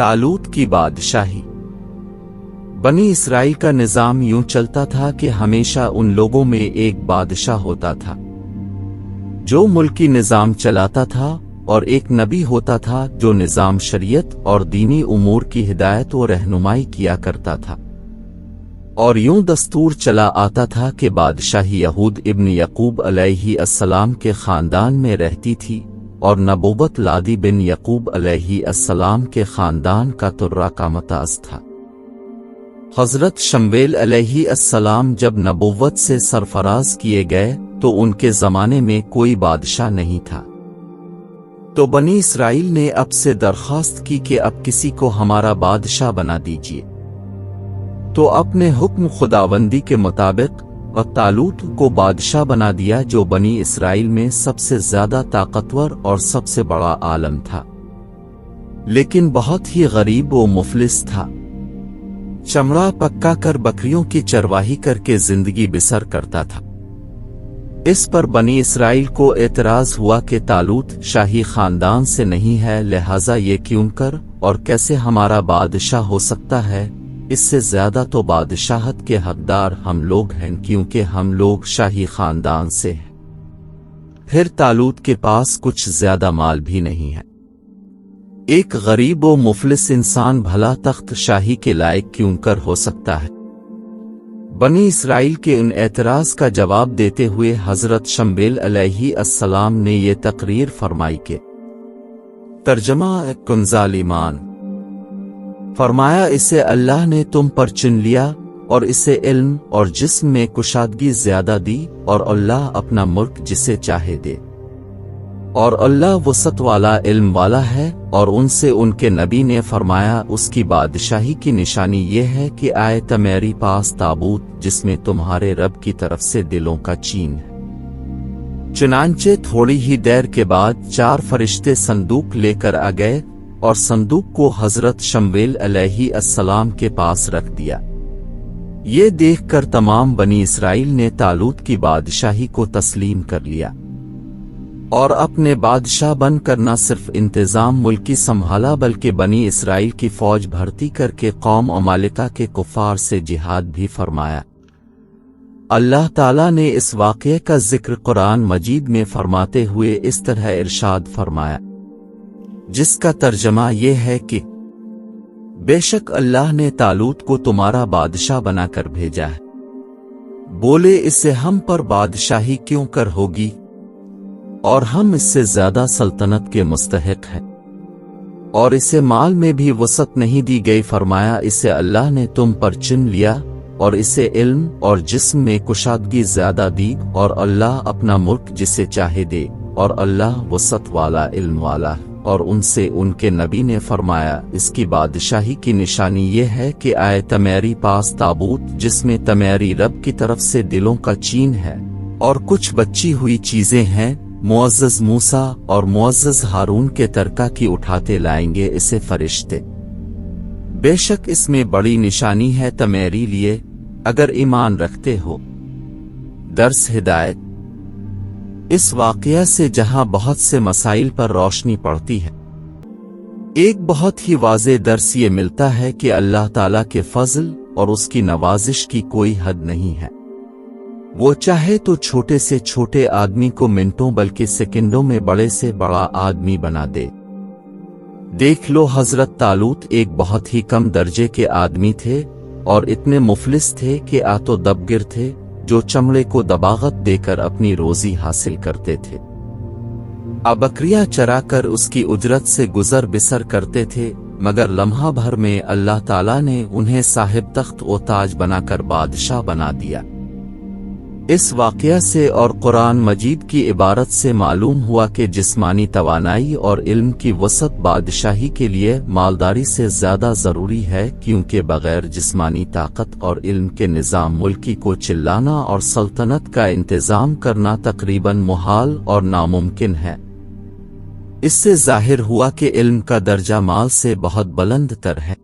तालूत की बादशाही। बनी इसराइल का निजाम यूं चलता था कि हमेशा उन लोगों में एक बादशाह होता था जो मुल्की निजाम चलाता था, और एक नबी होता था जो निजाम शरीयत और दीनी उमूर की हिदायत और रहनुमाई किया करता था। और यूं दस्तूर चला आता था कि बादशाही यहूद इब्न यकूब अलैहि अस्सलाम के खानदान में रहती थी, और नबूवत लादी बिन यकूब अलैहि अस्सलाम के खानदान का तुर्रा का मताज था। हजरत शमवेल अलैहि अस्सलाम जब नबूवत से सरफराज किए गए तो उनके जमाने में कोई बादशाह नहीं था। तो बनी इसराइल ने अब से दरख्वास्त की कि अब किसी को हमारा बादशाह बना दीजिए। तो अपने हुक्म खुदावंदी के मुताबिक तालूत को बादशाह बना दिया, जो बनी इसराइल में सबसे ज्यादा ताकतवर और सबसे बड़ा आलम था, लेकिन बहुत ही गरीब व मुफलिस था। चमड़ा पक्का कर बकरियों की चरवाही करके जिंदगी बसर करता था। इस पर बनी इसराइल को एतराज हुआ कि तालूत शाही खानदान से नहीं है, लिहाजा ये क्यों कर और कैसे हमारा बादशाह हो सकता है। इससे ज्यादा तो बादशाहत के हकदार हम लोग हैं, क्योंकि हम लोग शाही खानदान से हैं। फिर तालूत के पास कुछ ज्यादा माल भी नहीं है। एक गरीब व मुफलिस इंसान भला तख्त शाही के लायक क्यों कर हो सकता है। बनी इसराइल के उन एतराज का जवाब देते हुए हजरत शमवेल अलैहि अस्सलाम ने ये तकरीर फरमाई के तर्जमा कुंज़ाल ईमान फरमाया, इसे अल्लाह ने तुम पर चुन लिया और इसे इल्म और जिस्म में कुशादगी ज्यादा दी, और अल्लाह अपना मुल्क जिसे चाहे दे, और अल्लाह वसत वाला इल्म वाला है। और उनसे उनके नबी ने फरमाया, उसकी बादशाही की निशानी ये है कि आए मेरे पास ताबूत जिसमें तुम्हारे रब की तरफ से दिलों का चीन है। चुनांचे थोड़ी ही देर के बाद 4 फरिश्ते संदूक लेकर आ गए और संदूक को हजरत शमवेल अलैहि अस्सलाम के पास रख दिया। ये देखकर तमाम बनी इसराइल ने तालूत की बादशाही को तस्लीम कर लिया और अपने बादशाह बनकर न सिर्फ इंतजाम मुल्की संभाला, बल्कि बनी इसराइल की फौज भर्ती करके कौम अमालिका के कुफार से जिहाद भी फरमाया। अल्लाह ताला ने इस वाक़ये का जिक्र कुरान मजीद में फरमाते हुए इस तरह इरशाद फरमाया, जिसका तर्जमा ये है कि बेशक अल्लाह ने तालूत को तुम्हारा बादशाह बनाकर भेजा है। बोले, इससे हम पर बादशाही क्यों कर होगी, और हम इससे ज्यादा सल्तनत के मुस्तहिक हैं, और इसे माल में भी वसत नहीं दी गई। फरमाया, इसे अल्लाह ने तुम पर चुन लिया और इसे इल्म और जिस्म में कुशादगी ज्यादा दी, और अल्लाह अपना मुल्क जिसे चाहे दे, और अल्लाह वसत वाला इल्म वाला। और उनसे उनके नबी ने फरमाया, इसकी बादशाही की निशानी ये है कि आए तुम्हारी पास ताबूत जिसमें तुम्हारी रब की तरफ से दिलों का चीन है, और कुछ बची हुई चीजें हैं। मुअज़्ज़ज़ मूसा और मुअज़्ज़ज़ हारून के तरका की उठाते लाएंगे इसे फरिश्ते। बेशक इसमें बड़ी निशानी है तुम्हारे लिए अगर ईमान रखते हो। दर्स हिदायत। इस वाक़या से जहां बहुत से मसाइल पर रोशनी पड़ती है, एक बहुत ही वाज़े दर्स ये मिलता है कि अल्लाह ताला के फज़ल और उसकी नवाजिश की कोई हद नहीं है। वो चाहे तो छोटे से छोटे आदमी को मिनटों बल्कि सेकंडों में बड़े से बड़ा आदमी बना दे। देख लो, हजरत तालूत एक बहुत ही कम दर्जे के आदमी थे और इतने मुफलिस थे कि आतो दबगिर थे, जो चमड़े को दबागत देकर अपनी रोजी हासिल करते थे। बकरियां चराकर उसकी उजरत से गुजर बिसर करते थे, मगर लम्हा भर में अल्लाह ताला ने उन्हें साहिब तख्त व ताज बनाकर बादशाह बना दिया। इस वाक़या से और कुरान मजीद की इबारत से मालूम हुआ कि जिस्मानी तवानाई और इल्म की वसत बादशाही के लिए मालदारी से ज़्यादा ज़रूरी है, क्योंकि बग़ैर जिस्मानी ताकत और इल्म के निज़ाम मुल्की को चिल्लाना और सल्तनत का इंतज़ाम करना तकरीबन मुहाल और नामुमकिन है। इससे ज़ाहिर हुआ कि इल्म का दर्जा माल से बहुत बुलंद तर है।